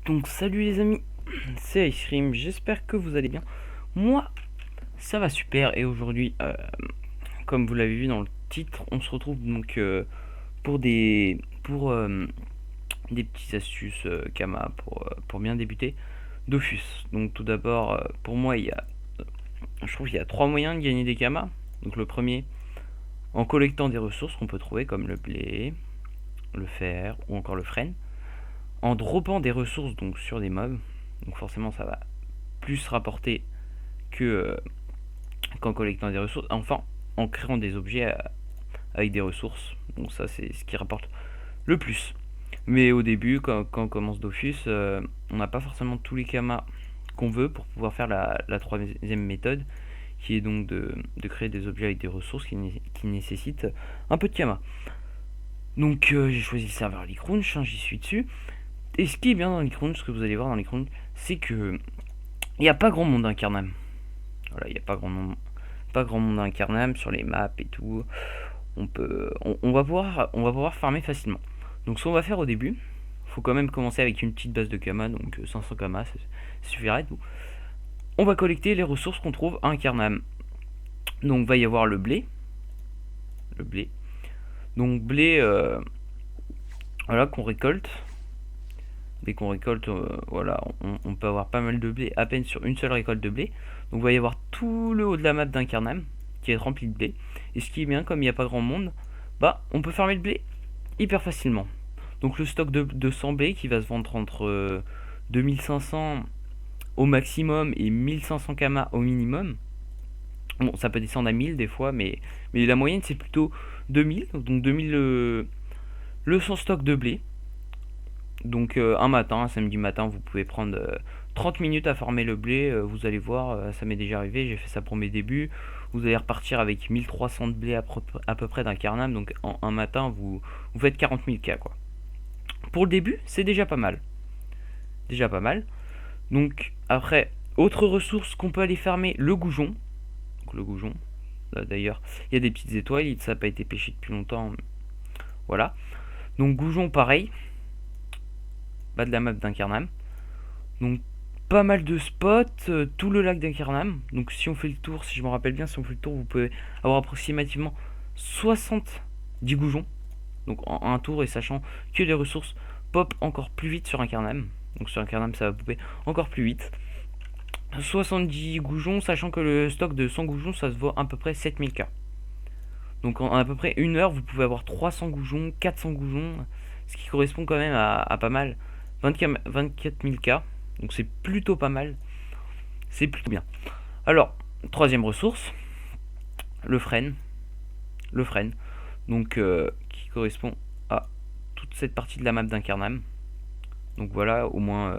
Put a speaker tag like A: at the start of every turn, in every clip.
A: Donc salut les amis, c'est Ice Cream, j'espère que vous allez bien. Moi, ça va super et aujourd'hui, comme vous l'avez vu dans le titre, on se retrouve donc pour des petites astuces Kama pour bien débuter. Dofus. Donc tout d'abord, pour moi, je trouve qu'il y a trois moyens de gagner des Kama. Donc le premier, en collectant des ressources qu'on peut trouver comme le blé, le fer ou encore le frêne, en droppant des ressources donc sur des mobs. Donc forcément, ça va plus rapporter que qu'en collectant des ressources. Enfin, en créant des objets avec des ressources. Donc ça, c'est ce qui rapporte le plus. Mais au début, quand on commence Dofus, on n'a pas forcément tous les kamas qu'on veut pour pouvoir faire la troisième méthode, qui est donc de créer des objets avec des ressources qui nécessitent un peu de kama. Donc j'ai choisi le serveur Leakcrunch, j'y suis dessus. Et ce qui est bien dans Leakcrunch, ce que vous allez voir dans Leakcrunch, c'est que il n'y a pas grand monde incarnable. Voilà, il n'y a pas grand monde incarnable sur les maps et tout. On va pouvoir farmer facilement. Donc ce qu'on va faire au début, faut quand même commencer avec une petite base de kama, donc 500 kama, ça suffirait. Tout. On va collecter les ressources qu'on trouve à incarnable. Donc va y avoir le blé. Le blé. Donc blé, voilà, qu'on récolte. Dès qu'on récolte, voilà, on peut avoir pas mal de blé à peine sur une seule récolte de blé. Donc il va y avoir tout le haut de la map d'incarnam qui est rempli de blé. Et ce qui est bien, comme il n'y a pas grand monde, bah on peut farmer le blé hyper facilement. Donc le stock de 100 blé qui va se vendre entre 2500 au maximum et 1500 kama au minimum. Bon, ça peut descendre à 1000 des fois, mais la moyenne c'est plutôt 2000. Donc 2000 le son stock de blé. Donc un samedi matin, vous pouvez prendre 30 minutes à farmer le blé. Vous allez voir, ça m'est déjà arrivé, j'ai fait ça pour mes débuts. Vous allez repartir avec 1300 de blé à peu près d'un carnam. Donc en un matin, vous faites 40 000 K quoi. Pour le début, c'est déjà pas mal. Déjà pas mal. Donc après, autre ressource qu'on peut aller farmer, le goujon. Donc le goujon, là d'ailleurs, il y a des petites étoiles, ça n'a pas été pêché depuis longtemps. Voilà. Donc goujon pareil. Bas de la map d'Incarnam. Donc pas mal de spots, tout le lac d'Incarnam. Donc si on fait le tour, si je me rappelle bien, si on fait le tour, vous pouvez avoir approximativement 70 goujons. Donc en un tour, et sachant que les ressources pop encore plus vite sur Incarnam. Donc sur Incarnam, ça va popper encore plus vite. 70 goujons, sachant que le stock de 100 goujons, ça se vaut à peu près 7000K. Donc en à peu près une heure, vous pouvez avoir 300 goujons, 400 goujons, ce qui correspond quand même à pas mal. 24 000K, donc c'est plutôt pas mal. C'est plutôt bien. Alors, troisième ressource, le frêne. Le frêne, donc qui correspond à toute cette partie de la map d'Incarnam. Donc voilà, au moins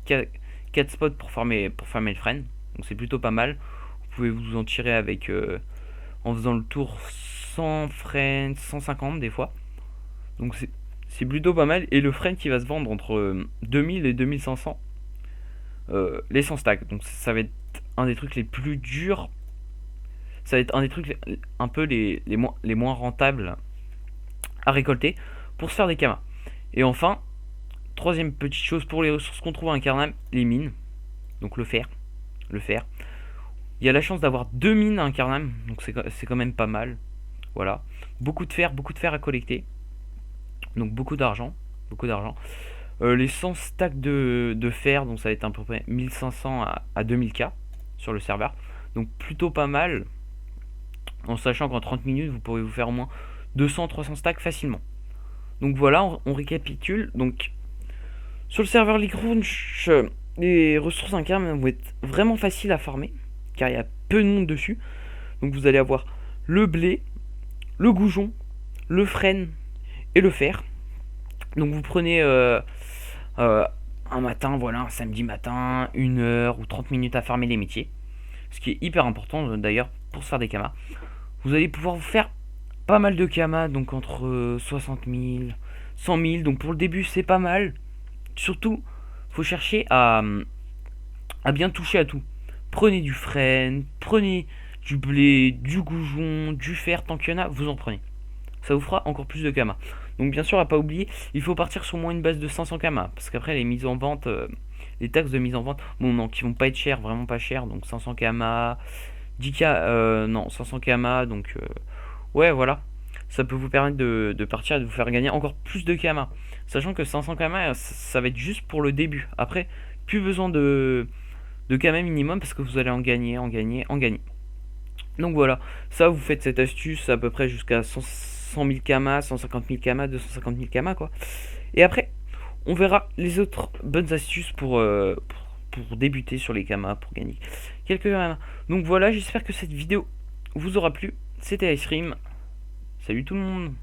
A: 4 spots pour farmer le frêne. Donc c'est plutôt pas mal. Vous pouvez vous en tirer avec en faisant le tour 100 frêne, 150 des fois. Donc c'est plutôt pas mal. Et le frêne qui va se vendre entre 2000 et 2500 les 100 stacks. Donc ça va être un des trucs les plus durs. Ça va être un des trucs un peu les moins rentables à récolter pour se faire des kamas. Et enfin, troisième petite chose pour les ressources qu'on trouve à Incarnam, les mines. Donc le fer. Le fer. Il y a la chance d'avoir 2 mines à Incarnam, donc c'est quand même pas mal. Voilà. Beaucoup de fer à collecter. Donc beaucoup d'argent. Beaucoup d'argent. Les 100 stacks de fer, donc ça va être à peu près 1500 à 2000K sur le serveur. Donc plutôt pas mal. En sachant qu'en 30 minutes, vous pourrez vous faire au moins 200-300 stacks facilement. Donc voilà, on récapitule. Donc sur le serveur Leakcrunch, les ressources incarnes vont être vraiment faciles à farmer, car il y a peu de monde dessus. Donc vous allez avoir le blé, le goujon, le frêne et le fer. Donc vous prenez un matin, voilà, un samedi matin, 1 heure ou 30 minutes à farmer les métiers. Ce qui est hyper important d'ailleurs pour se faire des kamas. Vous allez pouvoir vous faire pas mal de kamas, donc entre 60 000, 100 000. Donc pour le début, c'est pas mal. Surtout, faut chercher à bien toucher à tout. Prenez du frêne, prenez du blé, du goujon, du fer, tant qu'il y en a, vous en prenez. Ça vous fera encore plus de kamas. Donc bien sûr, à pas oublier, il faut partir sur moins une base de 500 kama, parce qu'après les mises en vente, les taxes de mise en vente, bon non, qui vont pas être chères, vraiment pas chères, donc 500 kama, 10K, non, 500 kama, donc ouais, voilà. Ça peut vous permettre de partir et de vous faire gagner encore plus de kama. Sachant que 500 kama, ça va être juste pour le début. Après, plus besoin de kama minimum parce que vous allez en gagner, en gagner, en gagner. Donc voilà, ça vous faites cette astuce à peu près jusqu'à 100 000 kama, 150 000 kama, 250 000 kama quoi. Et après, on verra les autres bonnes astuces pour débuter sur les kamas, pour gagner quelques kamas. Donc voilà, j'espère que cette vidéo vous aura plu. C'était Ice Cream. Salut tout le monde.